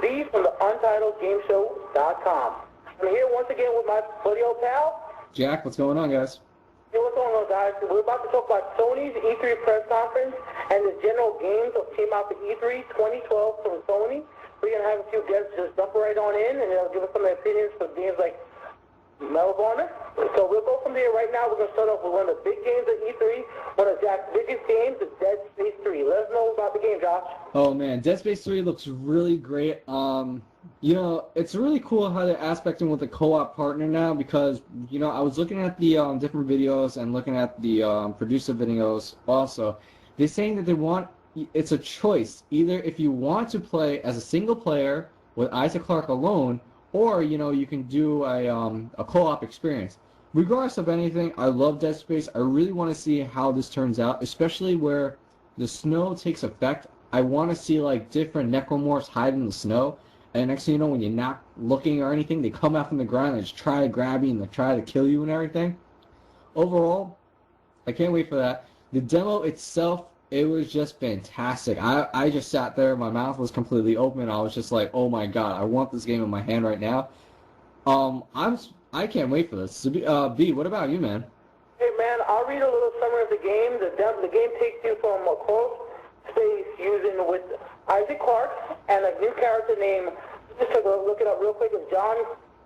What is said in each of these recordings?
B from the UntitledGameShow.com. I'm here once again with my buddy old pal. Jack, what's going on, guys? Hey, what's going on, guys? We're about to talk about Sony's E3 press conference and the general games that came out for E3 2012 from Sony. We're going to have a few guests just jump right on in, and they'll give us some of their opinions for games like Medal of Honor. So we'll go from there. Right now, we're going to start off with one of the big games at E3, one of Jack's biggest games, the Dead Space 3. Let us know about the game, Josh. Oh, man, Dead Space 3 looks really great. You know, it's really cool how they're aspecting with the co-op partner now because, you know, I was looking at the different videos and looking at the producer videos also. They're saying that they want, it's a choice. Either if you want to play as a single player with Isaac Clarke alone, or, you know, you can do a co-op experience. Regardless of anything, I love Dead Space. I really want to see how this turns out, especially where the snow takes effect. I want to see, like, different necromorphs hide in the snow. And next thing you know, when you're not looking or anything, they come out from the ground and just try to grab you and they try to kill you and everything. Overall, I can't wait for that. The demo itself, it was just fantastic. I just sat there, my mouth was completely open. I was just like, oh my god, I want this game in my hand right now. I can't wait for this. So, B, what about you, man? Hey, man, I'll read a little summary of the game. The game takes you from a close space using with Isaac Clarke and a new character named, just to look it up real quick, is John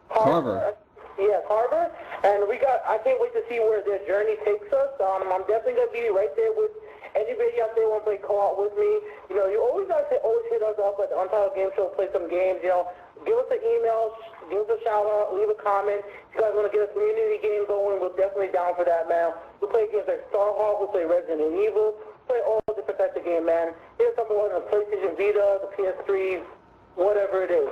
Carver. Yeah, Carver. And I can't wait to see where their journey takes us. I'm definitely going to be right there with anybody out there who wants to play co-op with me. You know, you always hit us up at the Untitled Game Show, play some games, you know. Give us an email, give us a shout-out, leave a comment. If you guys want to get a community game going, we're definitely down for that, man. We play games like Starhawk, we play Resident Evil, play all different types of games, man. Here's something on the PlayStation Vita, the PS3, whatever it is.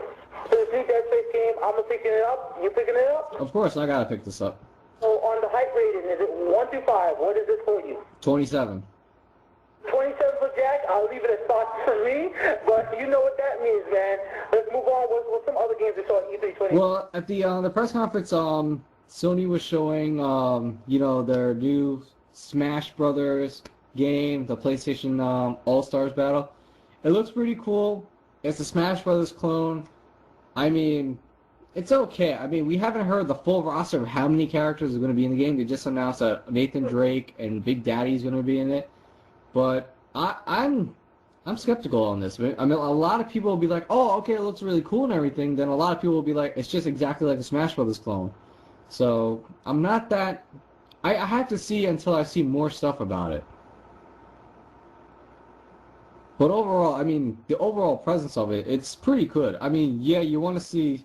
So this new Dead Space game, I'm picking it up. You picking it up? Of course, I gotta pick this up. So on the hype rating, is it 1 through 5? What is it for you? 27. 27 for Jack. I'll leave it at 5 for me, but you know what that means, man. Let's move on with some other games we saw at E3 20. Well, at the press conference, Sony was showing, you know, their new Smash Brothers game, the PlayStation All-Stars Battle. It looks pretty cool. It's a Smash Brothers clone. I mean, it's okay. I mean, we haven't heard the full roster of how many characters are going to be in the game. They just announced that Nathan Drake and Big Daddy's going to be in it. But I'm skeptical on this. I mean, a lot of people will be like, oh, okay, it looks really cool and everything. Then a lot of people will be like, it's just exactly like the Smash Brothers clone. So I'm not that... I have to see until I see more stuff about it. But overall, I mean, the overall presence of it, it's pretty good. I mean, yeah, you want to see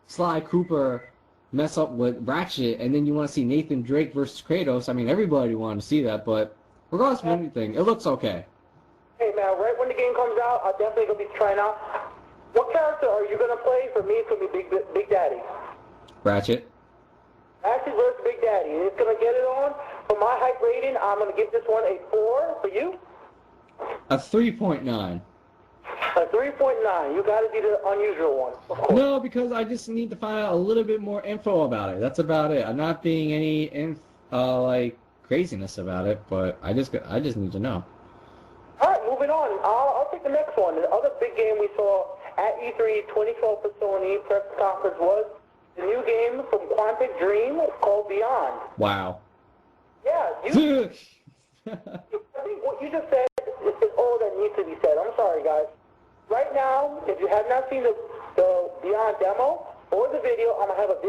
Sly Cooper mess up with Ratchet, and then you want to see Nathan Drake versus Kratos. I mean, everybody wanted to see that, but regardless of anything, it looks okay. Hey, man, right when the game comes out, I'm definitely going to be trying out. What character are you going to play? For me, it's going to be Big Daddy. Ratchet. Ratchet versus Big Daddy. And it's going to get it on. For my hype rating, I'm going to give this one a 4. For you? A 3.9. A 3.9. You got to be the unusual one, of course. No, because I just need to find out a little bit more info about it. That's about it. I'm not being any like craziness about it, but I just need to know. All right, moving on. I'll take the next one. The other big game we saw at E3 2012 for Sony press conference was the new game from Quantic Dream called Beyond. Wow. Yeah, I think what you just said is all that needs to be said. I'm sorry, guys. Right now, if you have not seen the Beyond demo or the video, I'm going to have a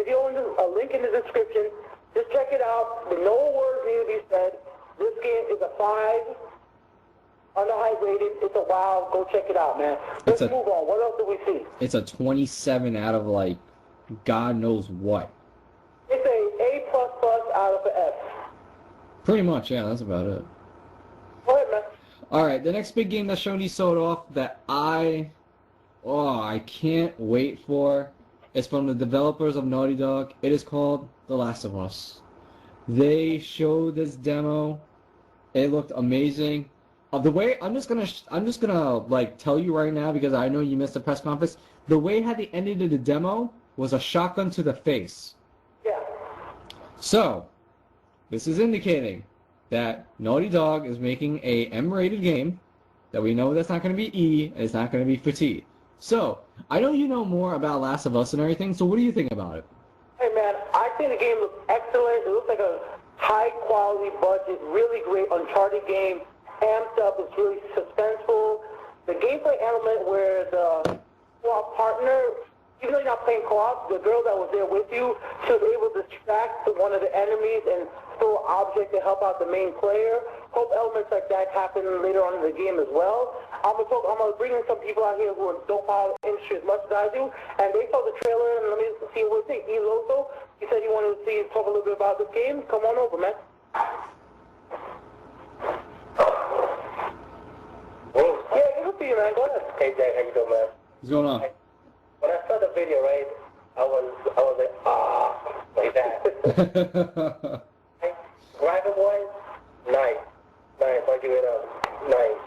link in the description. Just check it out. No words need to be said. This game is a 5 on the hype rating. It's a wow. Go check it out, man. Let's move on. What else do we see? It's a 27 out of, like, God knows what. It's a A++ out of an F. Pretty much, yeah, that's about it. Go ahead, man. Alright, the next big game that Sony showed off that I can't wait for is from the developers of Naughty Dog. It is called The Last of Us. They showed this demo. It looked amazing. The way I'm just gonna like tell you right now because I know you missed the press conference. The way how they ended the demo was a shotgun to the face. Yeah. So, this is indicating that Naughty Dog is making a M-rated game that we know that's not going to be E and it's not going to be for T. So, I know you know more about Last of Us and everything, so what do you think about it? Hey man, I think the game looks excellent. It looks like a high quality budget, really great Uncharted game. Amped up, it's really suspenseful. The gameplay element where the co-op partner, even though you're not playing co-op, the girl that was there with you, she was able to distract one of the enemies and throw an object to help out the main player. Hope elements like that happen later on in the game as well. I'm gonna bring in some people out here who don't follow the industry as much as I do, and they saw the trailer, and let me see what they think. Eloso, he said he wanted to talk a little bit about this game. Come on over, man. Yeah, good to see you, man. Go ahead. Hey, Jack, how you doing, man? What's going on? When I saw the video, right, I was like that. Graphic-wise, nice. I'll give it a nice.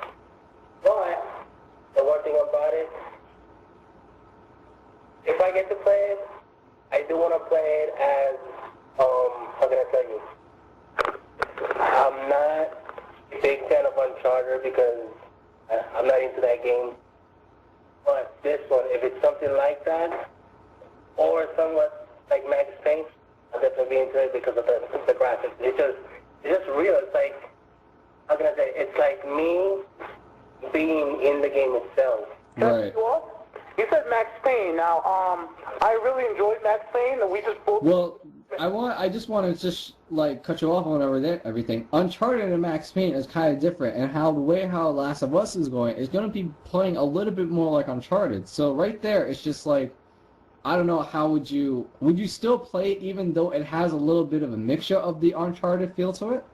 But the one thing about it, if I get to play it, I do want to play it as, how can I tell you? I'm not a big fan of Uncharted because I'm not into that game. But this one, if it's something like that, or somewhat like Max Payne, I'll definitely be into it because of the graphics. It's just real. It's like, how can I say? It's like me being in the game itself. Right. You said Max Payne. Now, I really enjoyed Max Payne, and we just both. Well, I just want to just like cut you off on everything. Uncharted and Max Payne is kind of different, and how Last of Us is going is going to be playing a little bit more like Uncharted. So right there, it's just like, I don't know, how would you still play it even though it has a little bit of a mixture of the Uncharted feel to it?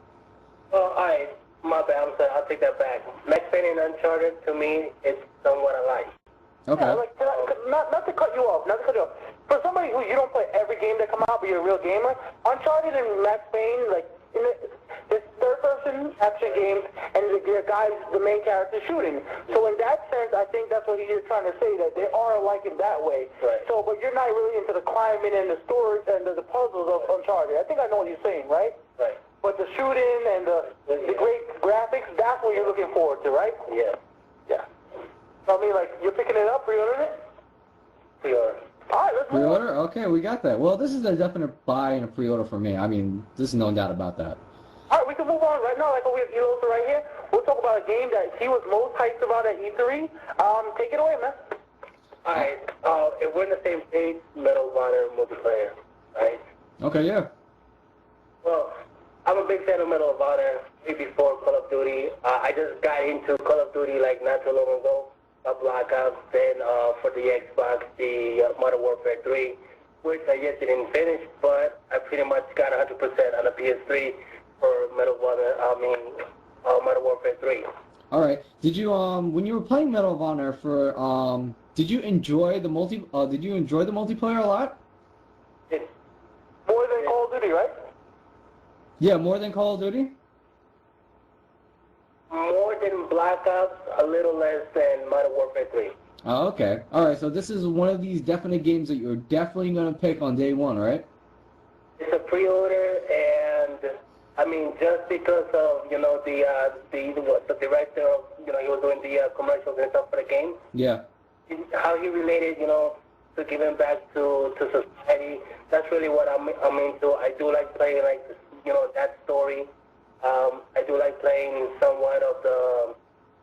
Well, alright, my bad. I'm sorry. I'll take that back. Max Payne and Uncharted, to me, it's somewhat alike. Okay. Yeah, like, not to cut you off, For somebody who you don't play every game that come out, but you're a real gamer, Uncharted and Max Payne, like, it's third-person action games, and the guys, the main character, shooting. So in that sense, I think that's what you're trying to say, that they are alike in that way. Right. So, but you're not really into the climbing and the stories and the puzzles of Uncharted. I think I know what you're saying, right? Right. But the shooting and the great graphics, that's what you're looking forward to, right? Yeah. Yeah. So, I mean, like, you're picking it up, pre-ordering it? Pre-order. All right, let's move on. Pre-order? Okay, we got that. Well, this is a definite buy and a pre-order for me. I mean, there's no doubt about that. All right, we can move on right now. Like we have Elosa right here. We'll talk about a game that he was most hyped about at E3. Take it away, man. Alright, if we're in the same page, Medal of Honor multiplayer, right? Okay, yeah. Well, I'm a big fan of Medal of Honor, way before Call of Duty. I just got into Call of Duty like not too long ago. Black Ops, then for the Xbox, the Modern Warfare 3, which I yet didn't finish, but I pretty much got 100% on the PS3 for Medal of Honor, Modern Warfare 3. All right. Did you when you were playing Medal of Honor for did you enjoy the multiplayer a lot? It's More than Call of Duty, right? Yeah, more than Call of Duty? more than Black Ops, a little less than Modern Warfare 3. Oh, okay. All right, so this is one of these definite games that you're definitely going to pick on day one, right? It's a pre-order, and I mean, just because of, you know, the director of, you know, he was doing the commercials and stuff for the game. Yeah. How he related, you know, to giving back to society. That's really what I'm into. I do like playing, like, you know, that story. I do like playing somewhat of the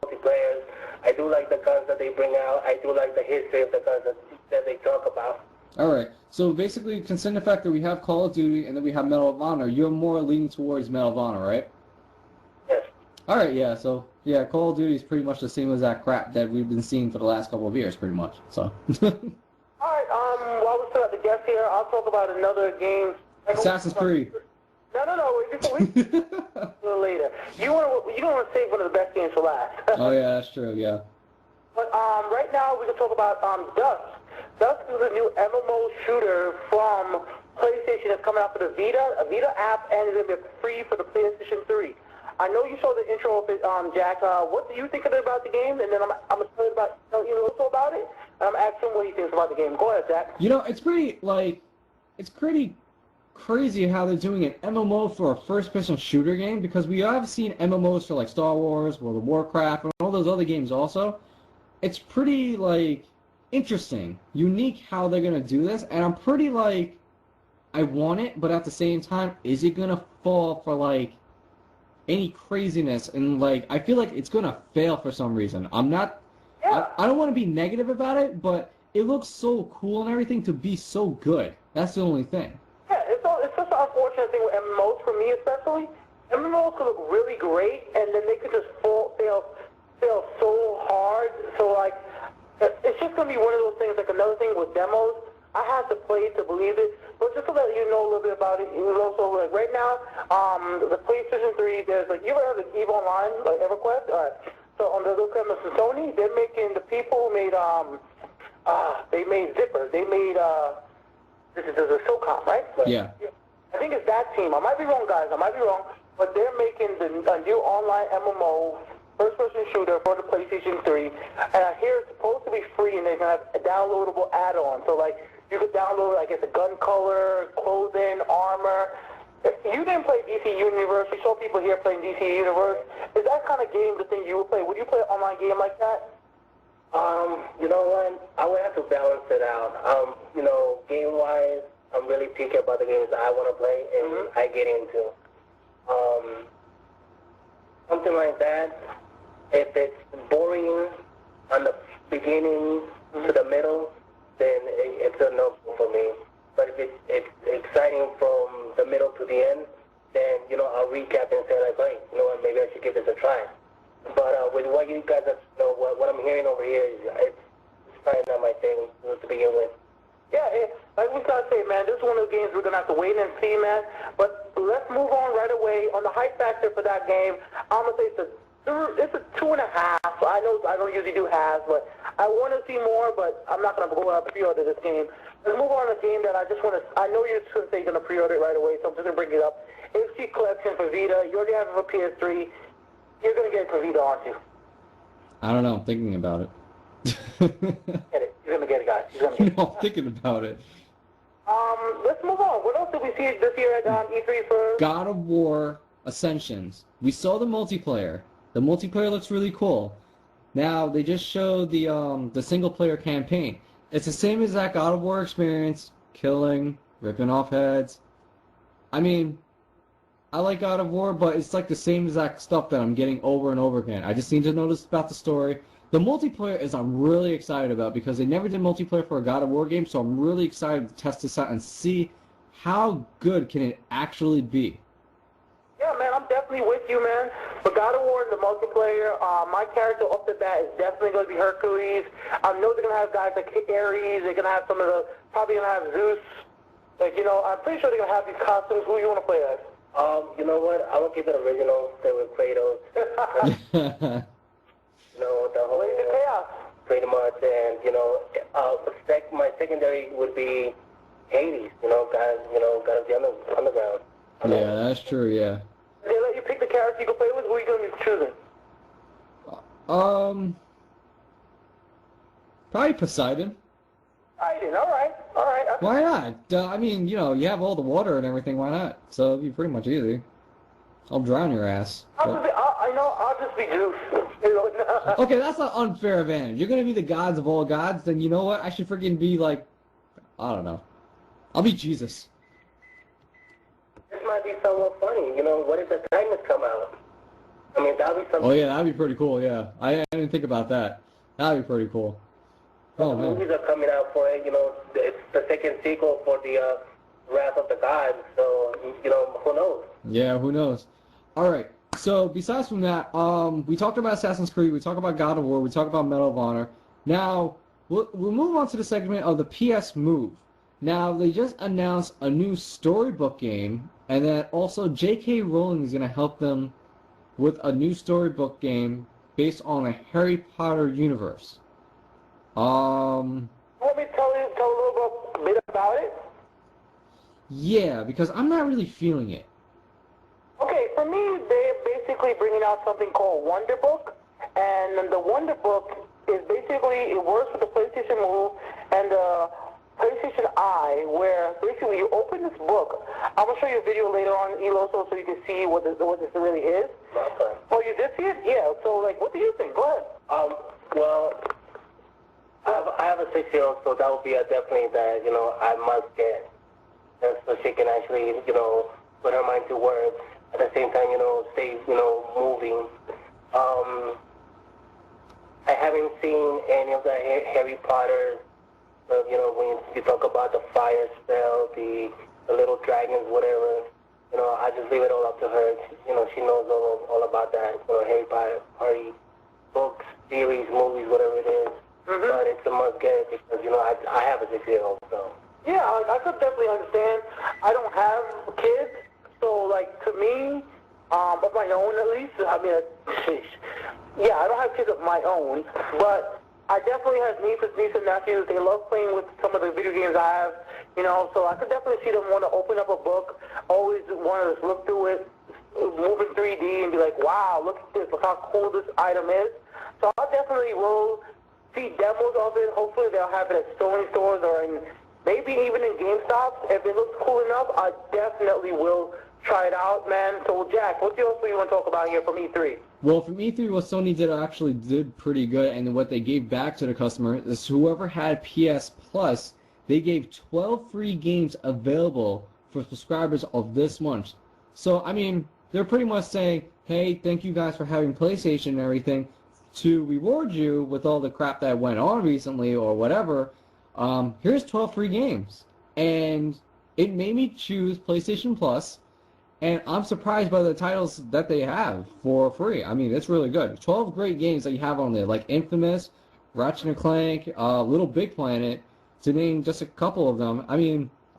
multiplayers. I do like the guns that they bring out. I do like the history of the guns that they talk about. All right. So basically, considering the fact that we have Call of Duty and then we have Medal of Honor, you're more leaning towards Medal of Honor, right? Yes. All right. Yeah. So yeah, Call of Duty is pretty much the same as that crap that we've been seeing for the last couple of years, pretty much. So. All right. While we're still at the guest here, I'll talk about another game. Assassin's Creed. No. Wait, a little later. You don't want to save one of the best games for last. Oh yeah, that's true. Yeah. But right now we can talk about Dust. Dust is a new MMO shooter from PlayStation that's coming out for the a Vita app, and it's going to be free for the PlayStation 3. I know you saw the intro of it, Jack. What do you think about the game? And then I'm going to tell you also about it. And I'm asking what he thinks about the game. Go ahead, Jack. You know, it's pretty crazy how they're doing an MMO for a first-person shooter game, because we have seen MMOs for like Star Wars, World of Warcraft, and all those other games also. It's pretty like interesting, unique how they're gonna do this, and I'm pretty like, I want it, but at the same time, is it gonna fall for like any craziness? And like, I feel like it's gonna fail for some reason. I'm not, I don't want to be negative about it, but it looks so cool and everything to be so good. That's the only thing. Yeah, it's just an unfortunate thing with MMOs for me especially. MMOs could look really great, and then they could just fail so hard. So like, it's just gonna be one of those things. Like another thing with demos, I have to play it to believe it. But just to let you know a little bit about it, also like right now, the PlayStation 3, there's like, you ever heard of EVE Online, like EverQuest? So on the look at Sony, they're making the people who made they made Zipper. They made this is a SOCOM, right? Yeah. I think it's that team. I might be wrong, guys. I might be wrong. But they're making a new online MMO, first-person shooter for the PlayStation 3. And I hear it's supposed to be free, and they're going to have a downloadable add-on. So, like, you could download, I guess, a gun color, clothing, armor. You didn't play DC Universe. We saw people here playing DC Universe. Is that kind of game the thing you would play? Would you play an online game like that? You know what? I would have to balance it out. You know, game-wise, I'm really picky about the games I want to play and I get into. Something like that, if it's boring on the beginning to the middle, then it's a no for me. But if it's exciting from the middle to the end, then, you know, I'll recap and say, like, hey, you know what, maybe I should give this a try. But with what you guys have, you know, what I'm hearing over here, it's probably not my thing to begin with. Yeah, like we gotta say, man, this is one of the games we're gonna have to wait and see, man. But let's move on right away. On the hype factor for that game, I'm gonna say it's a 2.5. I know I don't usually do halves, but I want to see more. But I'm not gonna go out and pre-order this game. Let's move on to a game that I just want to. I know you're just gonna say you're gonna pre-order it right away, so I'm just gonna bring it up. HD Collection for Vita. You already have it for PS3. You're gonna get it for Vita, aren't you? I don't know. I'm thinking about it. Get it. You're gonna get it, guys. You're gonna get it. No, I'm thinking about it. Let's move on. What else did we see this year at E3 for? God of War Ascensions. We saw the multiplayer. The multiplayer looks really cool. Now they just showed the single player campaign. It's the same exact God of War experience, killing, ripping off heads. I mean, I like God of War, but it's like the same exact stuff that I'm getting over and over again. I just need to notice about the story. The multiplayer is I'm really excited about because they never did multiplayer for a God of War game, so I'm really excited to test this out and see how good can it actually be. Yeah, man, I'm definitely with you, man. But God of War in the multiplayer, my character off the bat is definitely going to be Hercules. I know they're going to have guys like Ares. They're going to have probably going to have Zeus. Like, you know, I'm pretty sure they're going to have these costumes. Who you want to play as? You know what? I will keep it original. They were Kratos. You know, the whole chaos. Pretty much, and you know, my secondary would be Hades. You know, God of the underground. Yeah, that's true. Yeah. They let you pick the character you can play with. Who are you going to be choosing? Probably Poseidon. Poseidon. All right. Why not? I mean, you know, you have all the water and everything. Why not? So it'd be pretty much easy. I'll drown your ass. I'll just be Zeus. Okay, that's an unfair advantage. You're gonna be the gods of all gods, then you know what? I should freaking be like, I don't know. I'll be Jesus. This might be somewhat funny. You know, what if the Titans come out? I mean, that'd be something. Oh yeah, that'd be pretty cool. Yeah, I didn't think about that. That'd be pretty cool. Oh man. Movies are coming out for it. You know, it's the second sequel for the Wrath of the Gods. So you know, who knows? Yeah, who knows? All right. So besides from that, we talked about Assassin's Creed, we talked about God of War, we talked about Medal of Honor. Now we'll move on to the segment of the PS Move. Now they just announced a new storybook game, and then also J.K. Rowling is going to help them with a new storybook game based on a Harry Potter universe. You want me to tell a little bit about it? Yeah, because I'm not really feeling it. Okay, for me, they're basically bringing out something called Wonder Book, and the Wonder Book is basically, it works with the PlayStation Move and the PlayStation Eye, where basically you open this book. I'm going to show you a video later on, Eloso, so you can see what this really is. Okay. Oh, you did see it? Yeah, so, like, what do you think? Go ahead. Well, I have a 6-year-old, so that would be definitely that, I must get. Just so she can actually, put her mind to work. At the same time, stay, moving. I haven't seen any of the Harry Potter, when you talk about the fire spell, the little dragons, whatever. I just leave it all up to her. She knows all about that. Harry Potter, books, series, movies, whatever it is. Mm-hmm. But it's a must get because, I have a 6-year-old, so. Yeah, I could definitely understand. I don't have kids, so, to me, of my own at least, I don't have kids of my own, but I definitely have nieces and nephews. They love playing with some of the video games I have, so I could definitely see them want to open up a book, always want to look through it, move in 3D and be like, wow, look at this, look how cool this item is. So I definitely will see demos of it. Hopefully they'll have it at Sony stores or maybe even in GameStop. If it looks cool enough, I definitely will try it out, man. So, Jack, what else do you want to talk about here from E3? Well, from E3, what Sony did pretty good, and what they gave back to the customer is whoever had PS Plus, they gave 12 free games available for subscribers of this month. So, they're pretty much saying, hey, thank you guys for having PlayStation and everything. To reward you with all the crap that went on recently or whatever, here's 12 free games. And it made me choose PlayStation Plus, and I'm surprised by the titles that they have for free. It's really good. 12 great games that you have on there, like Infamous, Ratchet & Clank, Little Big Planet, to name just a couple of them. I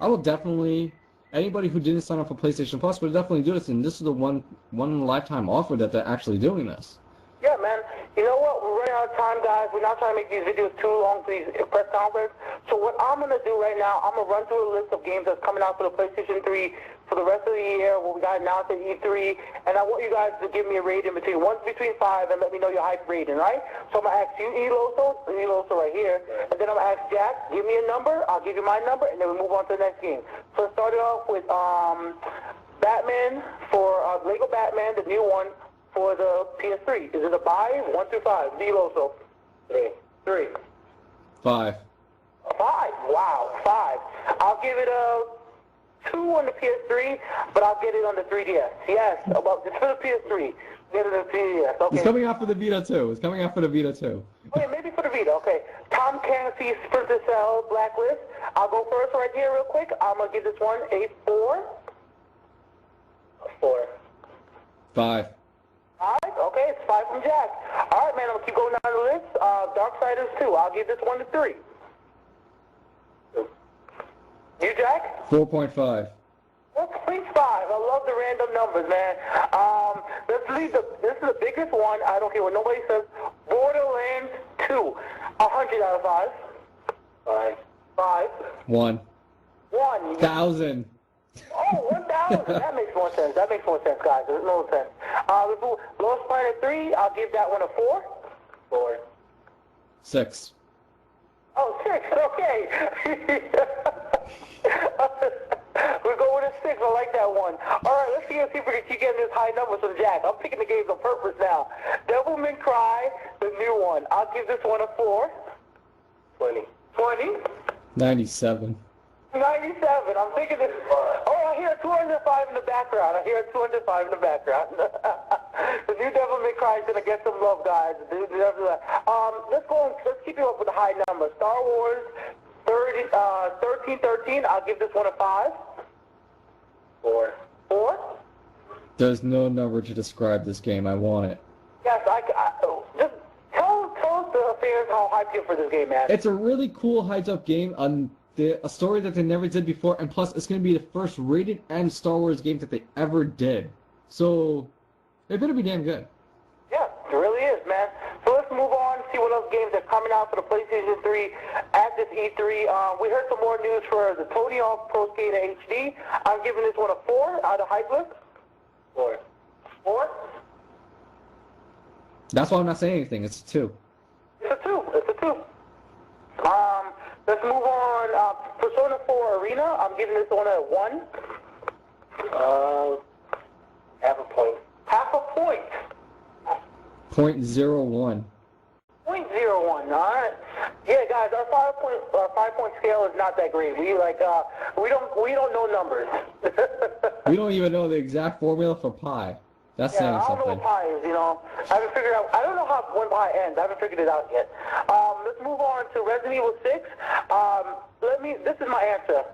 will definitely, anybody who didn't sign up for PlayStation Plus would definitely do this, and this is the one lifetime offer that they're actually doing this. Yeah, man. You know what? We're running out of time, guys. We're not trying to make these videos too long for these press conferences. So what I'm going to do right now, I'm going to run through a list of games that's coming out for the PlayStation 3 for the rest of the year, what we got announced at E3, and I want you guys to give me a rating between 1 to 5 and let me know your hype rating, right? So I'm going to ask you, Eloso right here, and then I'm going to ask Jack, give me a number, I'll give you my number, and then we move on to the next game. So let's start it off with Batman for Lego Batman, the new one, for the PS3. Is it a 5? 1 through 5. Eloso. 3. 5. 5. Wow, 5. I'll give it a 2 on the PS3, but I'll get it on the 3DS. Yes, well, it's for the PS3. Get it on the 3DS. Okay. It's coming out for the Vita too. Okay, maybe for the Vita. Okay. Tom Clancy's Splinter Cell Blacklist. I'll go first right here real quick. I'm going to give this one a 4. 4. 5. 5? Okay, it's 5 from Jack. All right, man, I'm going to keep going down the list. Darksiders 2. I'll give this one a 3. You, Jack? 4.5. 4.5. I love the random numbers, man. Let's leave this is the biggest one. I don't care what nobody says. Borderlands 2. 100 out of 5. 5. 5. 1. 1. 1,000. Oh, 1,000. That makes more sense. Guys. There's no sense. Lost Planet 3, I'll give that one a 4. 4. 6. Oh, 6. Okay. We'll go with a 6. I like that one. All right, let's see if we can keep getting this high numbers from Jack. I'm picking the games on purpose now. Devil May Cry, the new one. I'll give this one a 4. 20. 20. 97. 97. I'm thinking this. Oh, I hear 205 in the background. The new Devil May Cry is gonna get some love, guys. Let's keep you up with the high numbers. Star Wars 1313. I'll give this one a 5. 4. 4. There's no number to describe this game. I want it. Yes, just tell the fans how hyped you are for this game, man. It's a really cool, hyped-up game. A story that they never did before, and plus it's going to be the first rated M Star Wars game that they ever did. So, it better be damn good. Yeah, it really is, man. So let's move on and see what else games are coming out for the PlayStation 3 at this E3. We heard some more news for the Tony Hawk Pro Skater HD. I'm giving this one a 4 out of hype list. 4. 4? That's why I'm not saying anything. It's a 2. It's a 2. Let's move on. Persona 4 Arena. I'm giving this one a 1. Half a point. Half a point. 0.01. 0.01. All right. Yeah, guys, our 5-point scale is not that great. We don't know numbers. We don't even know the exact formula for pi. That's saying I don't something. know what pi is, I haven't figured out. I don't know how when pi ends. I haven't figured it out yet. Let's move on to Resident Evil 6. This is my answer.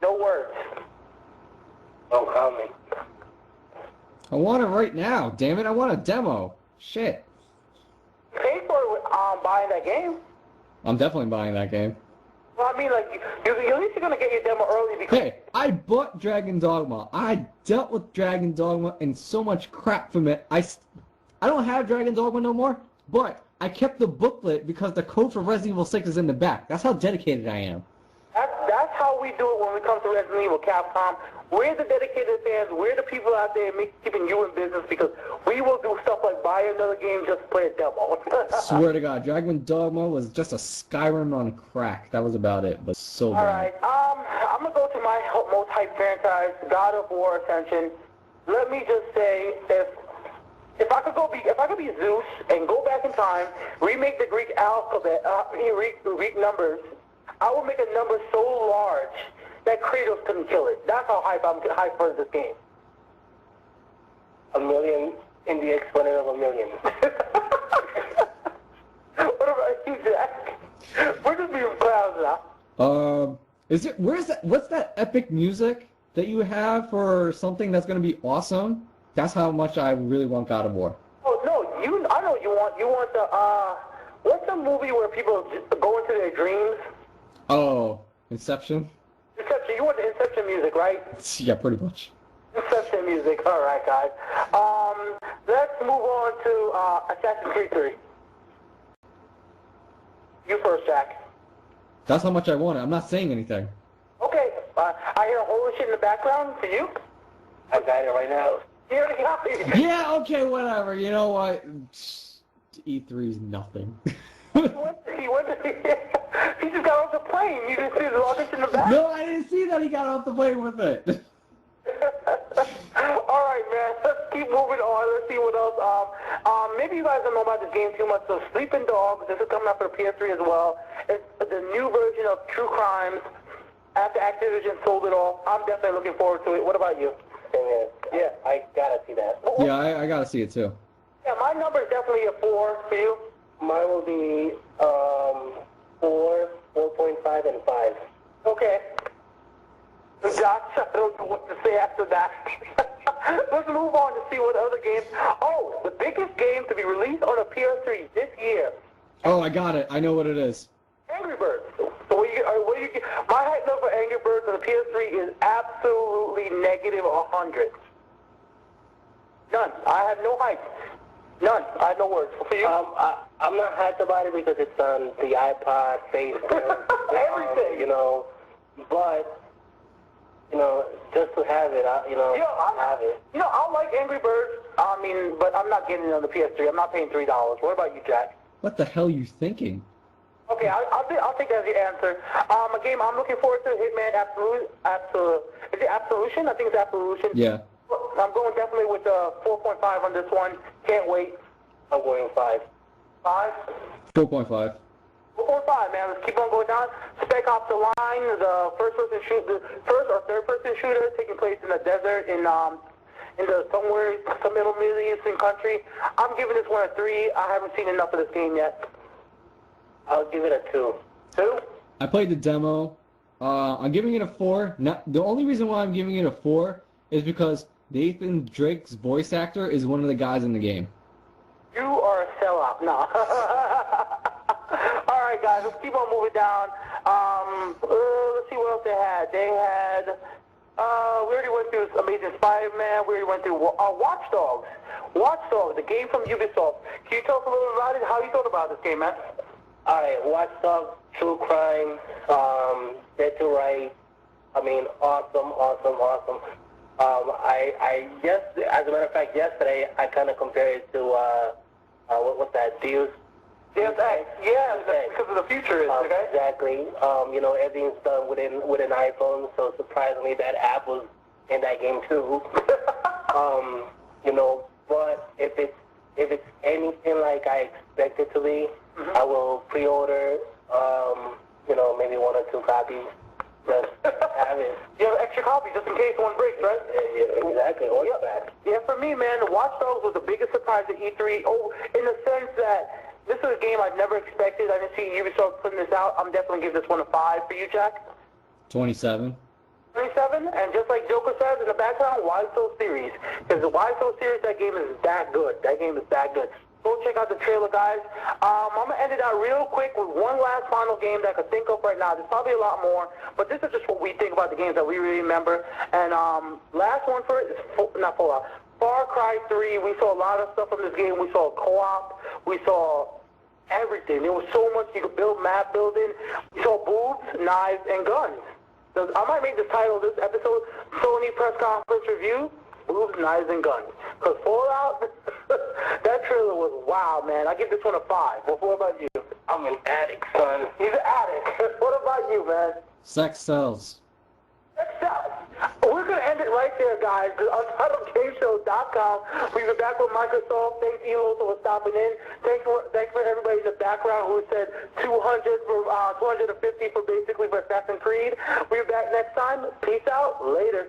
No words. Oh, comment. I want it right now. Damn it! I want a demo. Shit. Pay for buying that game. I'm definitely buying that game. Well, I mean, like, at least you're gonna get your demo early because. Hey, I bought Dragon Dogma. I dealt with Dragon Dogma and so much crap from it. I don't have Dragon Dogma no more, but I kept the booklet because the code for Resident Evil 6 is in the back. That's how dedicated I am. That's how we do it when it comes to Resident Evil, Capcom. We're the dedicated fans. We're the people out there keeping you in business because we will do stuff like buy another game just to play a demo. Swear to God, Dragon Dogma was just a Skyrim on crack. That was about it, but so bad. All right, I'm gonna go to my most hyped franchise, God of War Ascension. Let me just say, if I could be Zeus and go back in time, remake the Greek alphabet, Greek numbers, I will make a number so large that Kratos couldn't kill it. That's how I'm hyped for this game. A million in the exponent of a million. What about you, Jack? We're just being clowns now. What's that epic music that you have for something that's gonna be awesome? That's how much I really want God of War. Oh no, I know you want the what's the movie where people go into their dreams? Oh, Inception? Inception, you want the Inception music, right? Yeah, pretty much. Inception music, alright guys. Let's move on to Assassin's Creed 3. You first, Jack. That's how much I want it. I'm not saying anything. Okay, I hear a whole shit in the background for you. I got it right now. You already got it. Yeah, okay, whatever. You know what? E3 is nothing. He just got off the plane. You didn't see the luggage in the back? No, I didn't see that he got off the plane with it. Alright, man. Let's keep moving on. Let's see what else. Maybe you guys don't know about this game too much. So Sleeping Dogs, this is coming out for the PS3 as well. It's the new version of True Crimes after Activision sold it all. I'm definitely looking forward to it. What about you? Yeah, I gotta see that. Yeah, I gotta see it too. Yeah, my number is definitely a 4 for you. Mine will be 4, 4.5, and 5. Okay. Josh, I don't know what to say after that. Let's move on to see what other games. Oh, the biggest game to be released on a PS3 this year. Oh, I got it. I know what it is. Angry Birds. So what do you get? My hype level for Angry Birds on the PS3 is absolutely negative 100. None. I have no hype. None. I have no words. For you? I'm not hyped about it because it's on the iPod, Facebook, everything. But just to have it, I have it. I like Angry Birds. But I'm not getting it on the PS3. I'm not paying $3. What about you, Jack? What the hell are you thinking? Okay, I'll take that as the answer. A game I'm looking forward to, Hitman Is it Absolution? I think it's Absolution. Yeah. I'm going definitely with 4.5 on this one. Can't wait. I'm going 5. 5? 4.5. 4.5, man. Let's keep on going down. Spec Ops: The Line, the first or third person shooter taking place in the desert in some Middle Eastern country. I'm giving this one a 3. I haven't seen enough of this game yet. I'll give it a 2. 2? I played the demo. I'm giving it a 4. The only reason why I'm giving it a 4 is because Nathan Drake's voice actor is one of the guys in the game. You are a sellout. No. All right, guys, let's keep on moving down. Let's see what else they had. They had, we already went through Amazing Spider-Man. We already went through Watch Dogs. Watch Dogs, the game from Ubisoft. Can you tell us a little about it? How you thought about this game, man? All right, Watch Dogs, True Crime, Dead to Right. Awesome. As a matter of fact, yesterday I kind of compared it to what's that? Deus Ex. Yeah, because of the future, okay? Exactly. Everything's done within an iPhone, so surprisingly that app was in that game too. But if it's anything like I expect it to be, I will pre-order Maybe 1 or 2 copies. Just have it. You have extra copies just in case one breaks, right? Yeah, exactly. Or back. Yeah, for me, man, Watch Dogs was the biggest surprise at E3. Oh, in the sense that this is a game I've never expected. I didn't see Ubisoft putting this out. I'm definitely giving this one a 5 for you, Jack. 27. 27, and just like Joker says in the background, Why So Series. Because the Why So Series, that game is that good. That game is that good. Go check out the trailer, guys. I'm going to end it out real quick with one last final game that I could think of right now. There's probably a lot more, but this is just what we think about the games that we really remember. And last one for it is not Fallout. Far Cry 3. We saw a lot of stuff from this game. We saw co-op. We saw everything. There was so much you could build, map building. We saw boobs, knives, and guns. So I might make the title of this episode Sony Press Conference Review, Boobs, Knives, and Guns. Because Fallout, that trailer was wow, man. I give this one a 5. Well, what about you? I'm an addict, son. He's an addict. What about you, man? Sex sells. We're going to end it right there, guys. UntitledGameShow.com. We've been back with Microsoft. Thanks, Elo, for stopping in. Thanks for everybody in the background who said 200 for 250 for basically for Assassin's Creed. We'll be back next time. Peace out. Later.